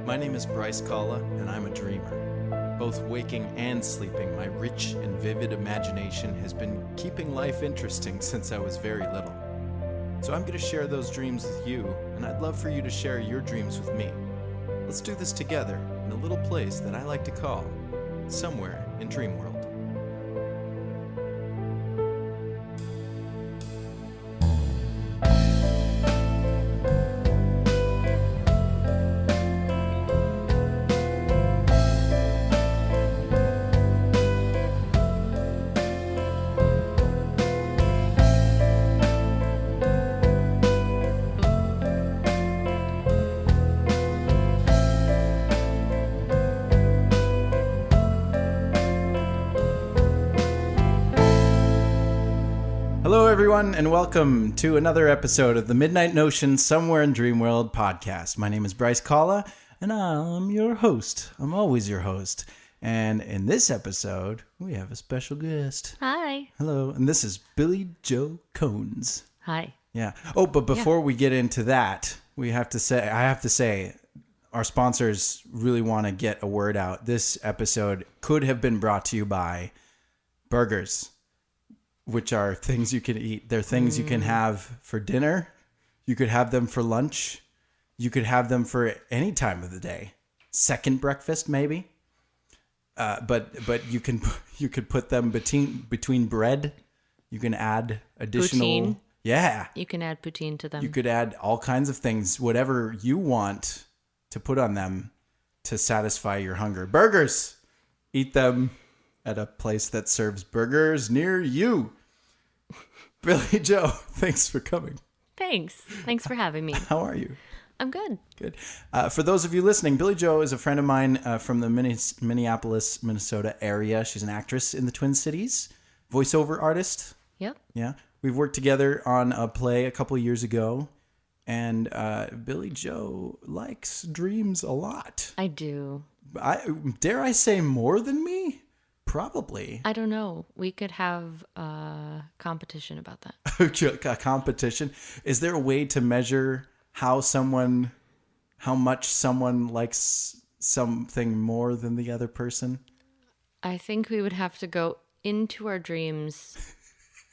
My name is Bryce Kalal, and I'm a dreamer. Both waking and sleeping, my rich and vivid imagination has been keeping life interesting since I was very little. So I'm going to share those dreams with you, and I'd love for you to share your dreams with me. Let's do this together in a little place that I like to call Somewhere in Dreamworld. Hello, everyone, and welcome to another episode of the Midnight Notion Somewhere in Dreamworld podcast. My name is Bryce Kalal, and I'm your host. I'm always your host. And in this episode, we have a special guest. Hi. Hello, and this is Billie Jo Konze. Hi. Yeah. Oh, but before we get into that, I have to say, our sponsors really want to get a word out. This episode could have been brought to you by burgers, which are things you can eat. They're things you can have for dinner. You could have them for lunch. You could have them for any time of the day. Second breakfast, maybe. But you could put them between bread. You can add additional. Poutine. Yeah. You can add poutine to them. You could add all kinds of things, whatever you want to put on them to satisfy your hunger. Burgers. Eat them at a place that serves burgers near you. Billie Jo, thanks for coming. Thanks for having me. How are you? I'm good. Good. For those of you listening, Billie Jo is a friend of mine from the Minneapolis, Minnesota area. She's an actress in the Twin Cities, voiceover artist. Yep. Yeah. We've worked together on a play a couple of years ago, and Billie Jo likes dreams a lot. I do. Dare I say more than me? Probably. I don't know. We could have a competition about that. A competition? Is there a way to measure how much someone likes something more than the other person? I think we would have to go into our dreams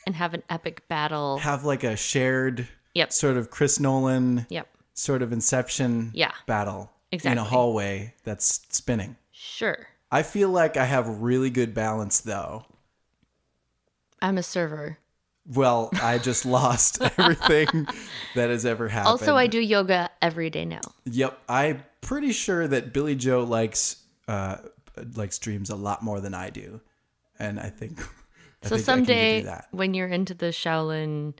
and have an epic battle. Have like a shared Yep. sort of Chris Nolan Yep. sort of Inception battle Exactly. in a hallway that's spinning. Sure. I feel like I have really good balance, though. I'm a server. Well, I just lost everything that has ever happened. Also, I do yoga every day now. Yep. I'm pretty sure that Billie Jo likes dreams a lot more than I do. And I think I can Someday do that. when you're into the Shaolin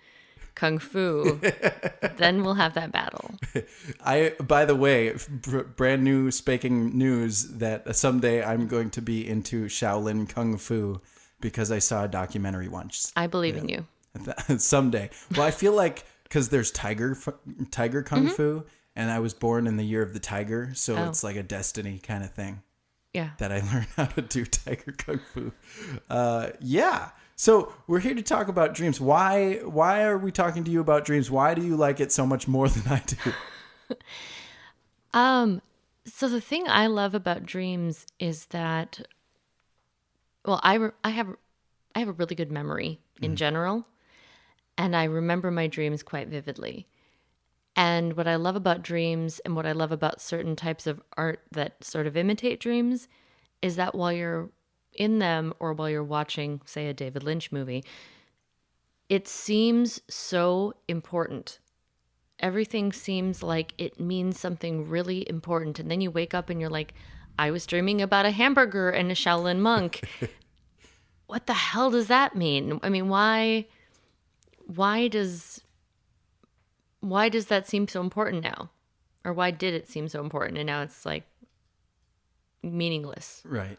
Kung Fu, then we'll have that battle. By the way, brand new speaking news that someday I'm going to be into Shaolin Kung Fu because I saw a documentary once. I believe in you. Someday. Well, I feel like because there's tiger Kung Fu, and I was born in the year of the tiger, so it's like a destiny kind of thing. Yeah. That I learned how to do tiger Kung Fu. Yeah. So we're here to talk about dreams. Why are we talking to you about dreams? Why do you like it so much more than I do? So the thing I love about dreams is that, well, I have a really good memory in general, and I remember my dreams quite vividly. And what I love about dreams and what I love about certain types of art that sort of imitate dreams is that while you're in them or while you're watching, say, a David Lynch movie, it seems so important. Everything seems like it means something really important. And then you wake up and you're like, I was dreaming about a hamburger and a Shaolin monk. What the hell does that mean? I mean, why does that seem so important now? Or why did it seem so important and now it's like meaningless? Right.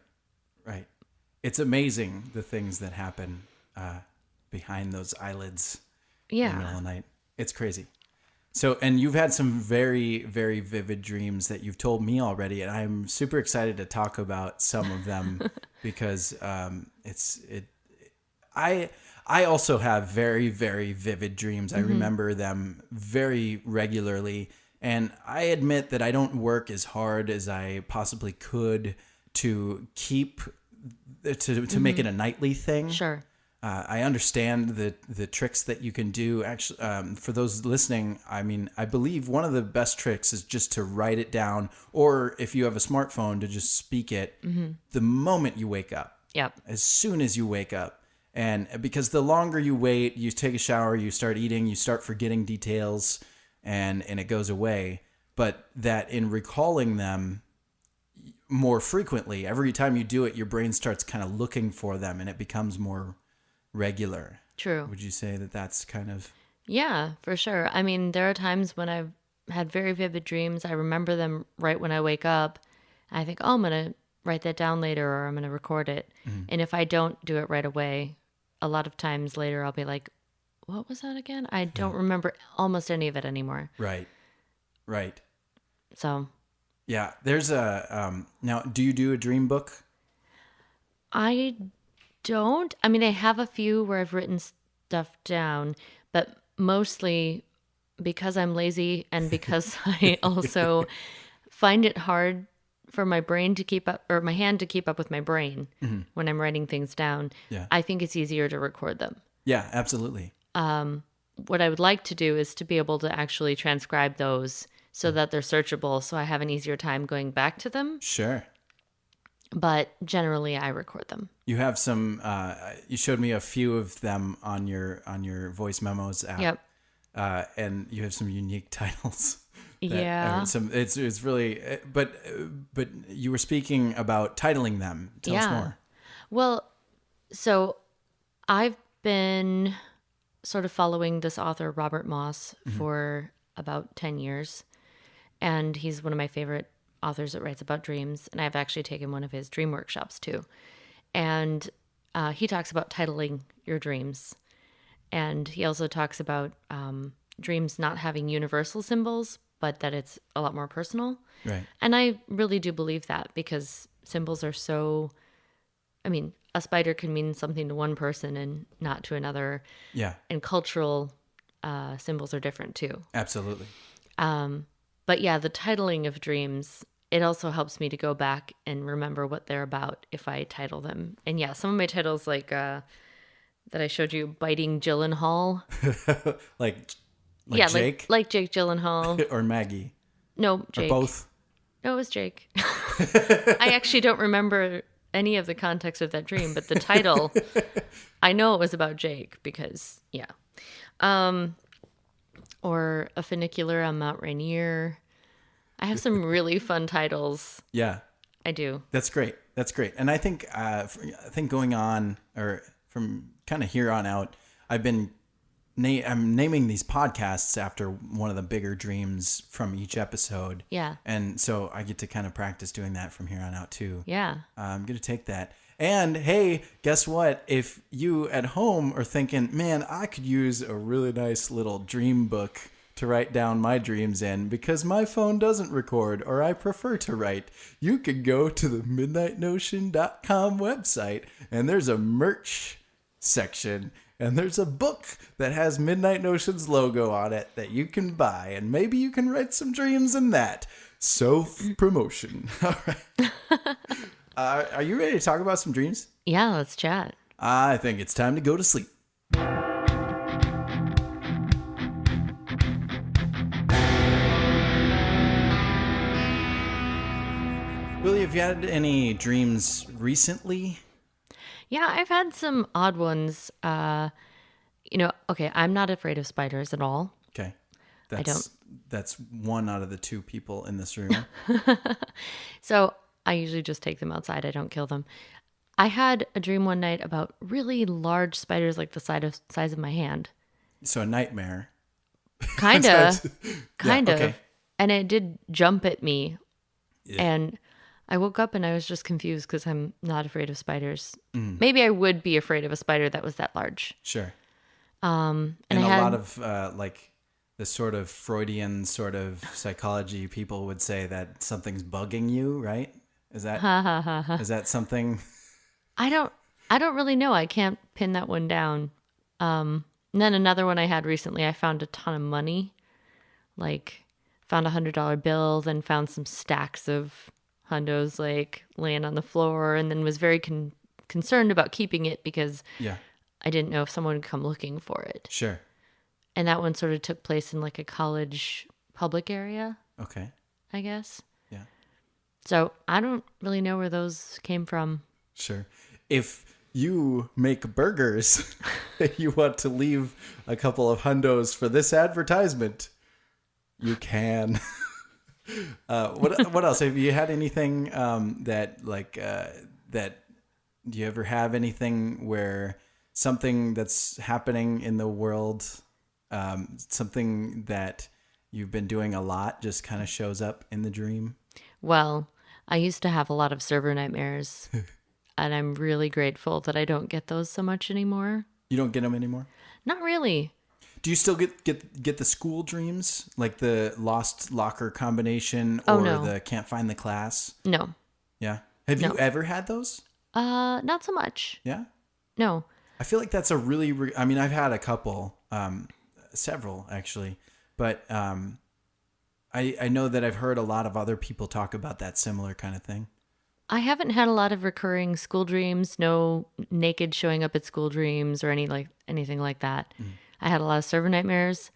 It's amazing the things that happen behind those eyelids in the middle of the night. It's crazy. So, and you've had some very, very vivid dreams that you've told me already, and I'm super excited to talk about some of them because I also have very, very vivid dreams. I remember them very regularly, And I admit that I don't work as hard as I possibly could to keep to make it a nightly thing. Sure. I understand the tricks that you can do. Actually, for those listening, I mean, I believe one of the best tricks is just to write it down, or if you have a smartphone, to just speak it the moment you wake up. Yep. As soon as you wake up. And because the longer you wait, you take a shower, you start eating, you start forgetting details, and it goes away. But that in recalling them more frequently, every time you do it, your brain starts kind of looking for them, and it becomes more regular. True. Would you say that that's kind of... Yeah, for sure. I mean, there are times when I've had very vivid dreams. I remember them right when I wake up. I think, oh, I'm going to write that down later, or I'm going to record it. And if I don't do it right away, a lot of times later I'll be like, what was that again? I don't remember almost any of it anymore. Right. So Yeah. There's a... now, do you do a dream book? I don't. I mean, I have a few where I've written stuff down, but mostly because I'm lazy and because I also find it hard for my brain to keep up, or my hand to keep up with my brain when I'm writing things down. Yeah. I think it's easier to record them. Yeah, absolutely. What I would like to do is to be able to actually transcribe those so that they're searchable, so I have an easier time going back to them. Sure. But generally, I record them. You have some. You showed me a few of them on your voice memos app. Yep. And you have some unique titles. Yeah. It's really. But you were speaking about titling them. Tell us more. Well, so I've been sort of following this author, Robert Moss, for about 10 years. And he's one of my favorite authors that writes about dreams. And I've actually taken one of his dream workshops too. And he talks about titling your dreams. And he also talks about dreams not having universal symbols, but that it's a lot more personal. Right. And I really do believe that, because symbols are so, I mean, a spider can mean something to one person and not to another. Yeah. And cultural symbols are different too. Absolutely. But yeah, the titling of dreams, it also helps me to go back and remember what they're about if I title them. And yeah, some of my titles, like that I showed you, Biting Gyllenhaal. like yeah, Jake? like Jake Gyllenhaal. Or Maggie? No, Jake. Or both? No, it was Jake. I actually don't remember any of the context of that dream, but the title, I know it was about Jake because, yeah. Or A Funicular on Mount Rainier. I have some really fun titles. Yeah. I do. That's great. And I think going on, or from kind of here on out, I'm naming these podcasts after one of the bigger dreams from each episode. Yeah. And so I get to kind of practice doing that from here on out too. Yeah. I'm going to take that. And hey, guess what? If you at home are thinking, man, I could use a really nice little dream book to write down my dreams in because my phone doesn't record, or I prefer to write, you could go to the midnightnotion.com website, and there's a merch section, and there's a book that has Midnight Notion's logo on it that you can buy, and maybe you can write some dreams in that. Self-promotion. All right. Are you ready to talk about some dreams? Yeah, let's chat. I think it's time to go to sleep. Willie, have you had any dreams recently? Yeah, I've had some odd ones. Okay, I'm not afraid of spiders at all. Okay. don't. That's one out of the two people in this room. So I usually just take them outside. I don't kill them. I had a dream one night about really large spiders, like the size of my hand. So a nightmare. Kind of. Okay. And it did jump at me. Yeah. And I woke up and I was just confused because I'm not afraid of spiders. Maybe I would be afraid of a spider that was that large. Sure. And a I had, lot of the sort of Freudian sort of psychology people would say that something's bugging you, right? Is that something? I don't really know. I can't pin that one down. And then another one I had recently, I found a ton of money, like found $100 bill, then found some stacks of hundos like laying on the floor, and then was very concerned about keeping it because Yeah. I didn't know if someone would come looking for it. Sure. And that one sort of took place in like a college public area, Okay. I guess. Yeah. So I don't really know where those came from. Sure. If you make burgers, you want to leave a couple of hundos for this advertisement, you can. What else? Have you had anything that? Do you ever have anything where something that's happening in the world, something that you've been doing a lot, just kind of shows up in the dream? Well, I used to have a lot of server nightmares, and I'm really grateful that I don't get those so much anymore. You don't get them anymore? Not really. Do you still get the school dreams, like the lost locker combination Oh, or no. the can't find the class? No. Yeah. Have No. you ever had those? Not so much. Yeah. No. I feel like that's a really, I mean, I've had a couple, several actually, but I know that I've heard a lot of other people talk about that similar kind of thing. I haven't had a lot of recurring school dreams, no naked showing up at school dreams or anything like that. I had a lot of server nightmares,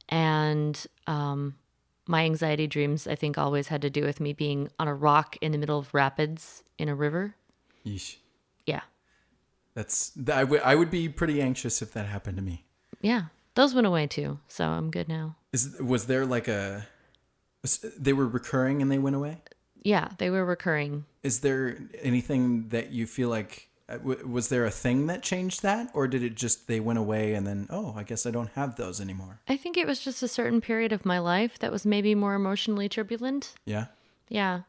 and my anxiety dreams, I think, always had to do with me being on a rock in the middle of rapids in a river. Yeesh. Yeah. I would be pretty anxious if that happened to me. Yeah. Those went away too, so I'm good now. Was there they were recurring and they went away? Yeah, they were recurring. Is there anything that you feel like, was there a thing that changed that? Or did it just, they went away and then, oh, I guess I don't have those anymore? I think it was just a certain period of my life that was maybe more emotionally turbulent. Yeah. Yeah.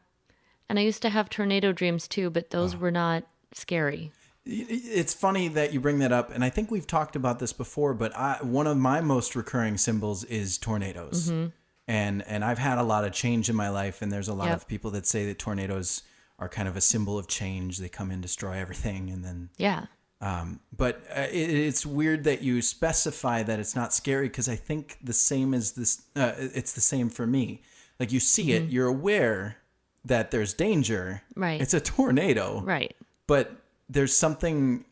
And I used to have tornado dreams too, but those were not scary. It's funny that you bring that up. And I think we've talked about this before, but one of my most recurring symbols is tornadoes. Mm-hmm. And I've had a lot of change in my life, and there's a lot of people that say that tornadoes are kind of a symbol of change. They come and destroy everything, and then but it's weird that you specify that it's not scary, because I think the same as this. It's the same for me. Like, you see it, you're aware that there's danger. Right. It's a tornado. Right. But there's something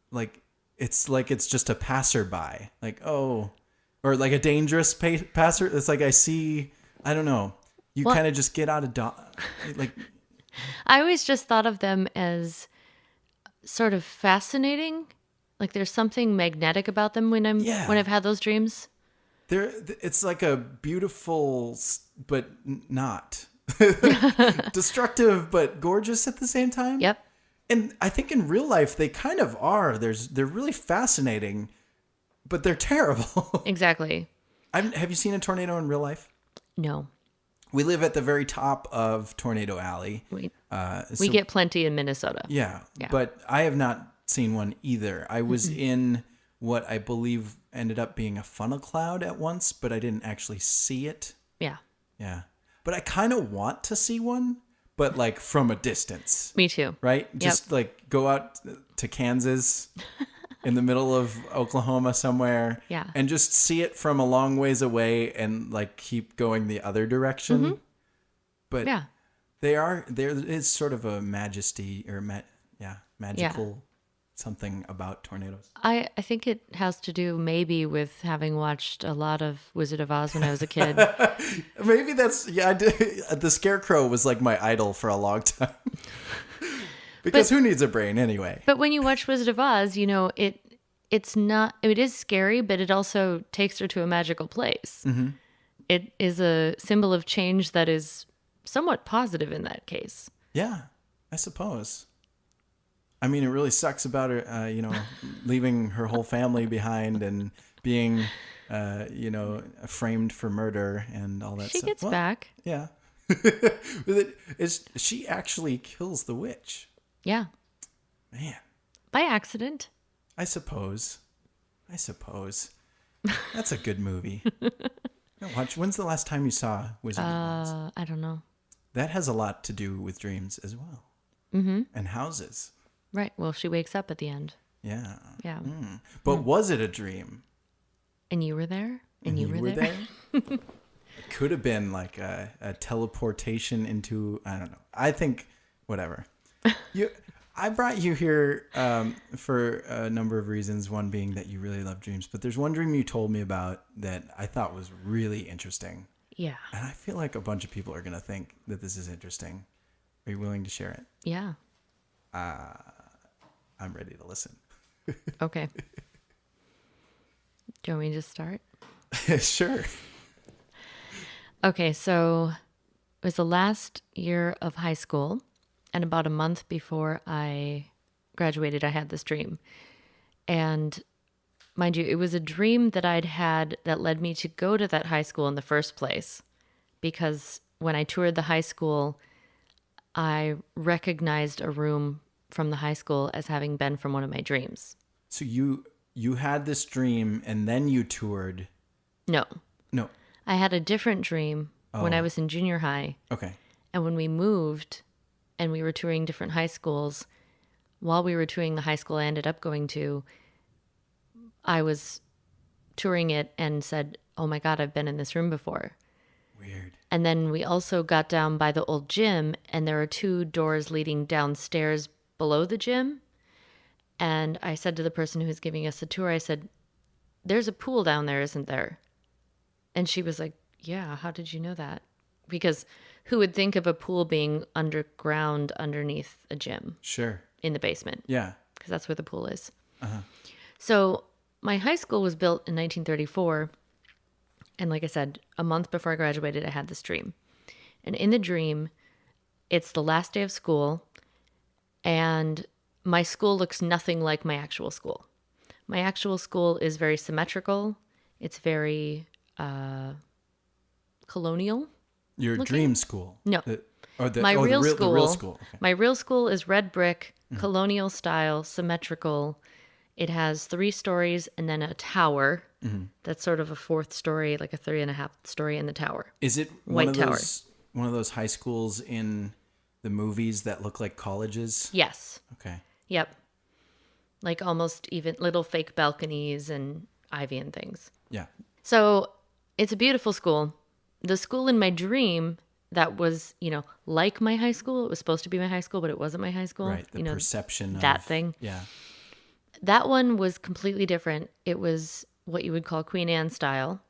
like it's just a passerby. Like, oh. Or like a dangerous passer. It's like, I don't know. You kind of just get out of like. I always just thought of them as sort of fascinating. Like, there's something magnetic about them when I've had those dreams. It's like a beautiful, but not destructive, but gorgeous at the same time. Yep. And I think in real life they kind of are. They're really fascinating, but they're terrible. Exactly. Have you seen a tornado in real life? No. We live at the very top of Tornado Alley. We get plenty in Minnesota. Yeah, but I have not seen one either. I was in what I believe ended up being a funnel cloud at once, but I didn't actually see it. Yeah. Yeah. But I kind of want to see one, but like from a distance. Me too. Right? Yep. Just like go out to Kansas in the middle of Oklahoma somewhere. Yeah. And just see it from a long ways away and like keep going the other direction. Mm-hmm. But yeah, there is sort of a majesty or magical something about tornadoes. I think it has to do maybe with having watched a lot of Wizard of Oz when I was a kid. Maybe that's, I did. The Scarecrow was like my idol for a long time. Because who needs a brain anyway? But when you watch Wizard of Oz, it is scary, but it also takes her to a magical place. Mm-hmm. It is a symbol of change that is somewhat positive in that case. Yeah, I suppose. I mean, it really sucks about her, leaving her whole family behind and being, framed for murder and all that stuff. She gets back. Yeah. She actually kills the witch. Yeah. Man. By accident. I suppose. That's a good movie. When's the last time you saw Wizard of Oz? I don't know. That has a lot to do with dreams as well. Mm-hmm. And houses. Right. Well, she wakes up at the end. Yeah. Yeah. But was it a dream? And you were there? And you were there? It could have been like a teleportation into, I don't know. I think whatever. I brought you here for a number of reasons. One being that you really love dreams, but there's one dream you told me about that I thought was really interesting. Yeah. And I feel like a bunch of people are going to think that this is interesting. Are you willing to share it? Yeah. I'm ready to listen. Okay. Do you want me to start? Sure. Okay, so it was the last year of high school, and about a month before I graduated, I had this dream. And mind you, it was a dream that I'd had that led me to go to that high school in the first place. Because when I toured the high school, I recognized a room from the high school as having been from one of my dreams. So you had this dream and then you toured. No. No. I had a different dream when I was in junior high. Okay. And when we moved and we were touring different high schools, while we were touring the high school I ended up going to, I was touring it and said, oh my God, I've been in this room before. Weird. And then we also got down by the old gym, and there are 2 doors leading downstairs below the gym. And I said to the person who was giving us the tour, I said, there's a pool down there, isn't there? And she was like, yeah, how did you know that? Because who would think of a pool being underground underneath a gym? Sure. In the basement. Yeah. Because that's where the pool is. Uh-huh. So my high school was built in 1934. And like I said, a month before I graduated, I had this dream. And in the dream, it's the last day of school. And my school looks nothing like my actual school. My actual school is very symmetrical. It's very colonial. Your looking. Dream school? No. My real school. The real school. Okay. My real school is red brick, colonial style, symmetrical. It has 3 stories and then a tower. That's sort of a 4th story, like a 3.5 story in the tower. Is it White tower. One of those high schools in the movies that look like colleges? Yes. Okay. Yep. Like almost even little fake balconies and ivy and things. Yeah. So it's a beautiful school. The school in my dream that was, like my high school. It was supposed to be my high school, but it wasn't my high school. Right. The perception of that thing. Yeah. That one was completely different. It was what you would call Queen Anne style.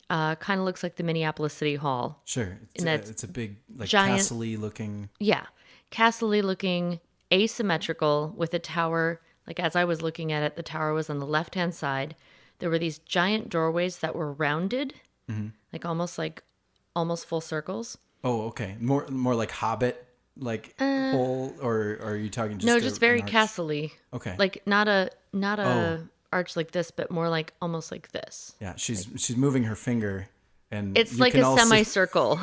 Kind of looks like the Minneapolis City Hall. Sure. It's a big, like, giant, castle-y looking. Yeah. Castle-y looking, asymmetrical with a tower. Like, as I was looking at it, the tower was on the left-hand side. There were these giant doorways that were rounded, like almost full circles. Oh, okay. More like Hobbit, like hole, or are you talking just just very castle-y. Okay. Like not a arch like this, but more like almost like this. Yeah, she's moving her finger, and it's you like can a all see- semicircle.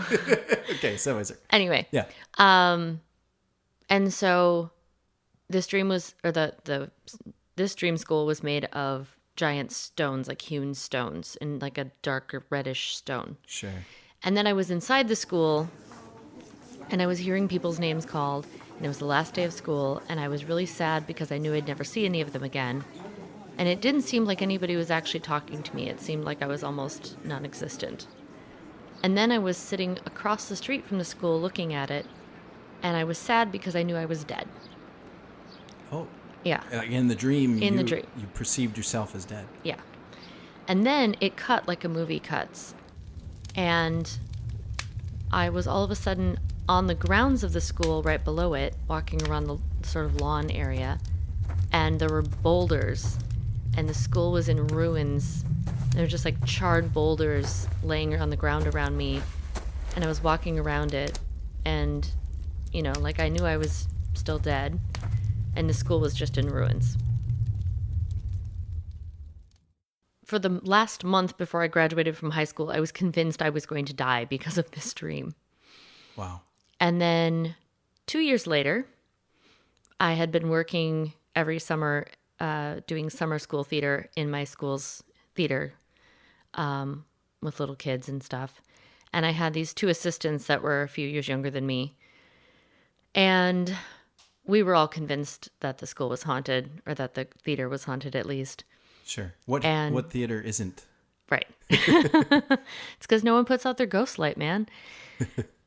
Okay, semicircle. Anyway. Yeah. And so this dream was, or this dream school was made of giant stones, like hewn stones, in like a darker reddish stone. Sure. And then I was inside the school, and I was hearing people's names called, and it was the last day of school, and I was really sad because I knew I'd never see any of them again. And it didn't seem like anybody was actually talking to me. It seemed like I was almost non-existent. And then I was sitting across the street from the school looking at it, and I was sad because I knew I was dead. Oh. Yeah. In the dream, you perceived yourself as dead. Yeah. And then it cut like a movie cuts. And I was all of a sudden on the grounds of the school right below it, walking around the sort of lawn area. And there were boulders. And the school was in ruins. There were just like charred boulders laying on the ground around me. And I was walking around it. And, like I knew I was still dead. And the school was just in ruins. For the last month before I graduated from high school, I was convinced I was going to die because of this dream. Wow. And then 2 years later, I had been working every summer doing summer school theater in my school's theater with little kids and stuff. And I had these 2 assistants that were a few years younger than me. And we were all convinced that the school was haunted, or that the theater was haunted at least. Sure. What theater isn't? Right. It's because no one puts out their ghost light, man.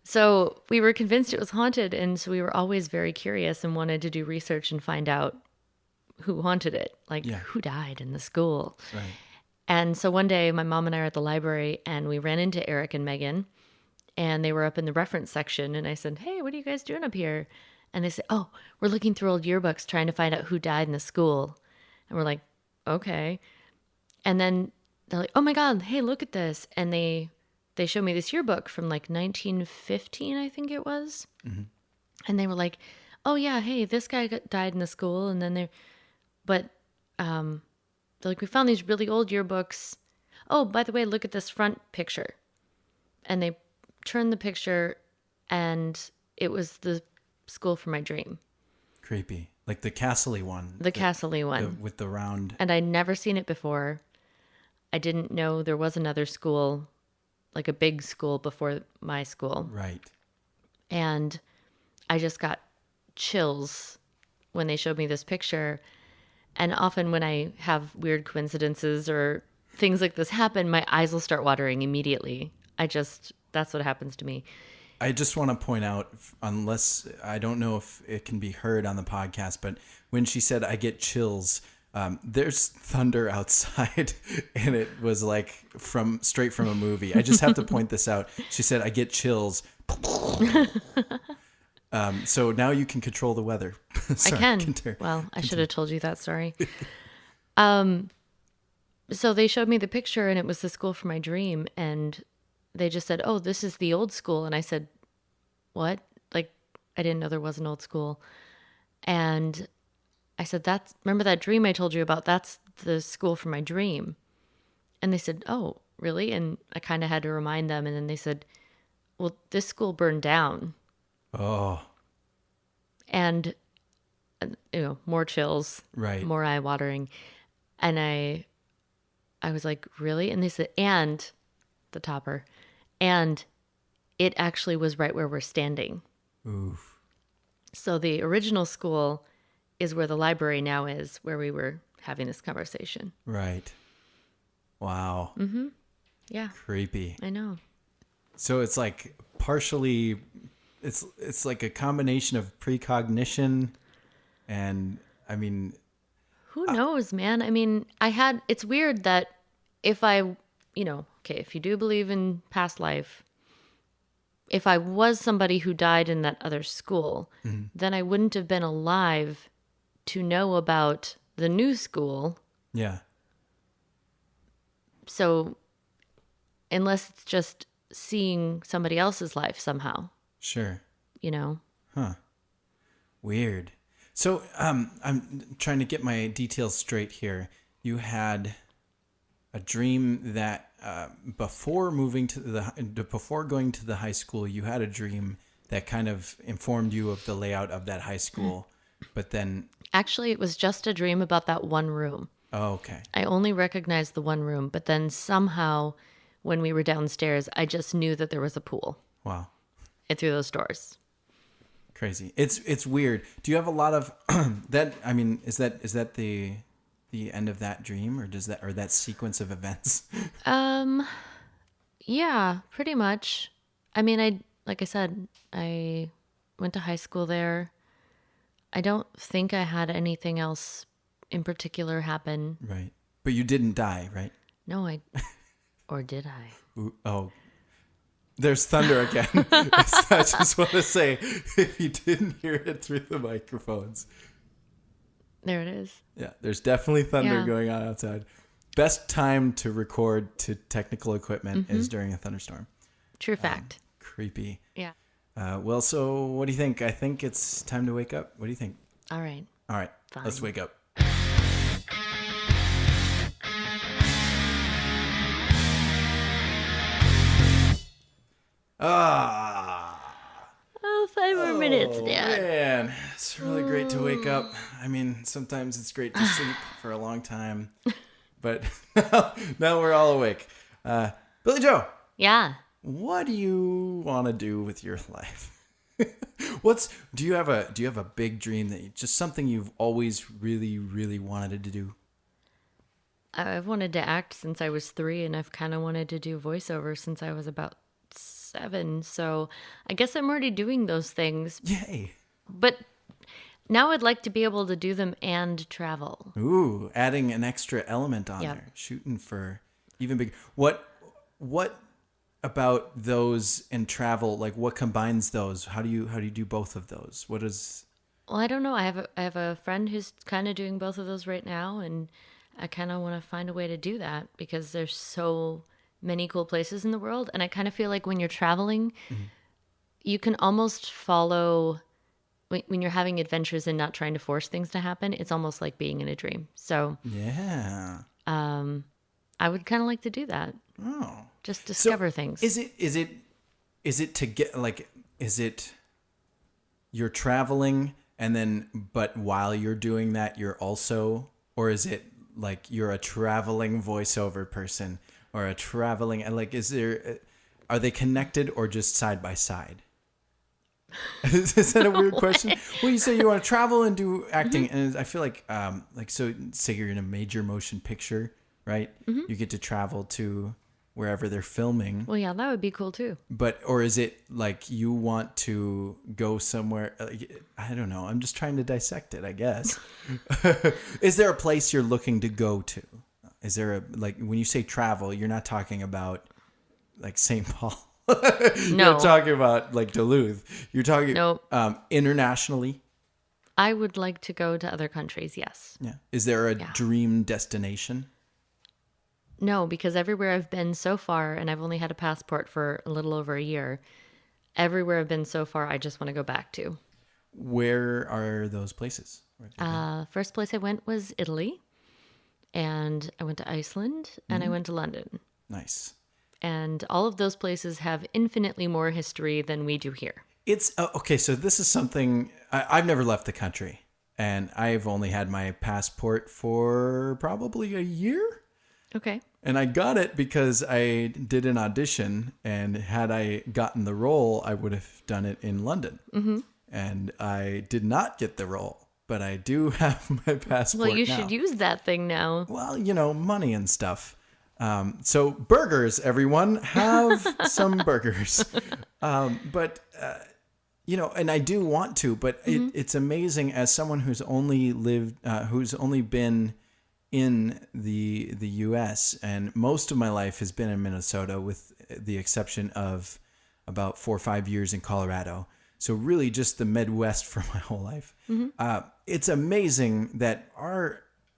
So we were convinced it was haunted, and so we were always very curious and wanted to do research and find out who haunted it, like who died in the school. Right. And so one day my mom and I were at the library and we ran into Eric and Megan, and they were up in the reference section, and I said, "Hey, what are you guys doing up here?" And they said, "Oh, we're looking through old yearbooks trying to find out who died in the school." And we're like, "Okay." And then they're like, "Oh my God, hey, look at this." And they showed me this yearbook from like 1915, I think it was. Mm-hmm. And they were like, "Oh yeah, hey, this guy died in the school." And then they're like, "We found these really old yearbooks. Oh, by the way, look at this front picture." And they turned the picture, and it was the school for my dream. Creepy. Like the Castle-y one. The Castle-y one. With the round. And I'd never seen it before. I didn't know there was another school, like a big school before my school. Right. And I just got chills when they showed me this picture. And often when I have weird coincidences or things like this happen, my eyes will start watering immediately. That's what happens to me. I just want to point out, unless I don't know if it can be heard on the podcast, but when she said I get chills, there's thunder outside, and it was like straight from a movie. I just have to point this out. She said I get chills. So now you can control the weather. Sorry, I can. Well, I should have told you that story. So they showed me the picture, and it was the school for my dream, and they just said, "Oh, this is the old school." And I said, "What?" Like, I didn't know there was an old school. And I said, remember that dream I told you about? That's the school for my dream. And they said, "Oh, really?" And I kind of had to remind them. And then they said, "Well, this school burned down." Oh. And, more chills. Right. More eye watering. And I was like, "Really?" And they said, "And," the topper, "and it actually was right where we're standing." Oof. So the original school is where the library now is, where we were having this conversation. Right. Wow. Mm-hmm. Yeah. Creepy. I know. So it's like partially, it's like a combination of precognition and, I mean... Who knows, man? I mean, it's weird that if if you do believe in past life, if I was somebody who died in that other school, then I wouldn't have been alive to know about the new school. Yeah. So unless it's just seeing somebody else's life somehow. Sure. Huh. Weird. So I'm trying to get my details straight here. You had a dream that before going to the high school, you had a dream that kind of informed you of the layout of that high school, but then... Actually, it was just a dream about that one room. Oh, okay. I only recognized the one room, but then somehow when we were downstairs, I just knew that there was a pool. Wow. Through those doors. Crazy. It's weird. Do you have a lot of that? I mean, is that the end of that dream, or that sequence of events? Yeah, pretty much. I mean, like I said, I went to high school there. I don't think I had anything else in particular happen. Right. But you didn't die, right? No, or did I? Ooh, oh. There's thunder again. I just want to say, if you didn't hear it through the microphones. There it is. Yeah, there's definitely thunder going on outside. Best time to record to technical equipment is during a thunderstorm. True fact. Creepy. Yeah. Well, so what do you think? I think it's time to wake up. What do you think? All right. All right. Fine. Let's wake up. Oh, 5 more minutes, Dad. Man, it's really great to wake up. I mean, sometimes it's great to sleep for a long time, but now we're all awake. Billie Jo. Yeah. What do you want to do with your life? Do you have a big dream just something you've always really, really wanted to do? I've wanted to act since I was 3, and I've kind of wanted to do voiceover since I was about 7. So I guess I'm already doing those things. Yay. But now I'd like to be able to do them and travel. Ooh, adding an extra element on Yep. there. Shooting for even bigger. What about those and travel? Like, what combines those? How do you do both of those? What is? Well, I don't know. I have a friend who's kind of doing both of those right now, and I kind of want to find a way to do that because there's so many cool places in the world, and I kind of feel like when you're traveling, you can almost follow when you're having adventures and not trying to force things to happen. It's almost like being in a dream. So Yeah. I would kind of like to do that. Oh. Just discover things. Is it to get like? Is it you're traveling and then but while you're doing that you're also, or is it like you're a traveling voiceover person or a traveling, like, are they connected or just side by side? Is that a weird question? Well, you say you want to travel and do acting, and I feel like so say you're in a major motion picture, right? You get to travel to wherever they're filming. Well, yeah, that would be cool too. But, or is it like you want to go somewhere? I don't know. I'm just trying to dissect it, I guess. Is there a place you're looking to go to? Is there like, when you say travel, you're not talking about like St. Paul. You're not talking about like Duluth. You're talking internationally. I would like to go to other countries, yes. Yeah. Is there a dream destination? No, because everywhere I've been so far, and I've only had a passport for a little over a year, everywhere I've been so far, I just want to go back to. Where are those places? First place I went was Italy, and I went to Iceland, and I went to London. Nice. And all of those places have infinitely more history than we do here. It's okay. So this is something I've never left the country, and I've only had my passport for probably a year. Okay. And I got it because I did an audition, and had I gotten the role, I would have done it in London. Mm-hmm. And I did not get the role, but I do have my passport. Well, you should use that thing now. Well, money and stuff. So burgers, everyone, have some burgers. But and I do want to, but it's amazing as someone who's only been in the U.S. and most of my life has been in Minnesota, with the exception of about 4 or 5 years in Colorado. So really just the Midwest for my whole life. It's amazing that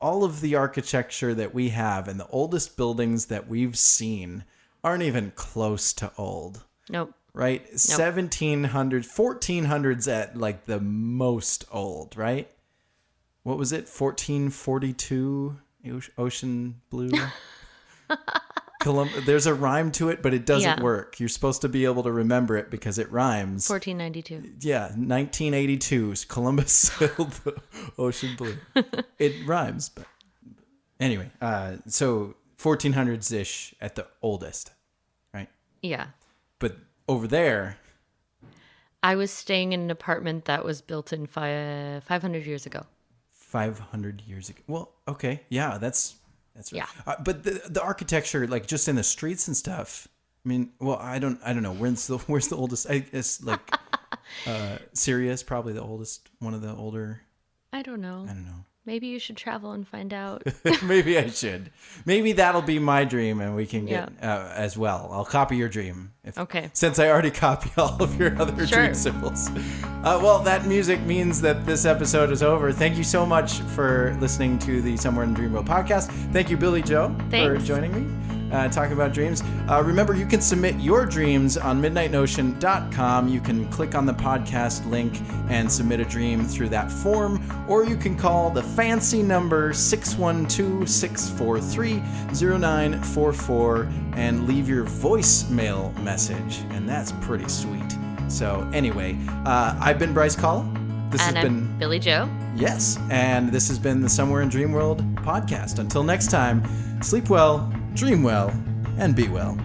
all of the architecture that we have and the oldest buildings that we've seen aren't even close to old. Nope. Right? Nope. 1700s, 1400s at like the most old, right? What was it? 1442 Ocean Blue? There's a rhyme to it, but it doesn't work. You're supposed to be able to remember it because it rhymes. 1492. Yeah, 1982. Columbus sailed the Ocean Blue. It rhymes, but anyway. So 1400s-ish at the oldest, right? Yeah. But over there, I was staying in an apartment that was built in 500 years ago. 500 years ago. Well, okay, yeah, that's right. Yeah. But the architecture, like just in the streets and stuff. I mean, well, I don't know. Where's the oldest? I guess like Syria is probably the oldest. One of the older. I don't know. Maybe you should travel and find out. Maybe I should. Maybe that'll be my dream, and we can get as well. I'll copy your dream. Okay. Since I already copy all of your other dream symbols. Well, that music means that this episode is over. Thank you so much for listening to the Somewhere in Dreamworld podcast. Thank you, Billie Jo, for joining me, talking about dreams. Remember, you can submit your dreams on midnightnotion.com. You can click on the podcast link and submit a dream through that form, or you can call the fancy number 612-643-0944 and leave your voicemail message, and that's pretty sweet. So anyway, I've been Bryce Kalal. This has been Billie Jo. Yes, and this has been the Somewhere in Dreamworld podcast. Until next time, sleep well, dream well, and be well.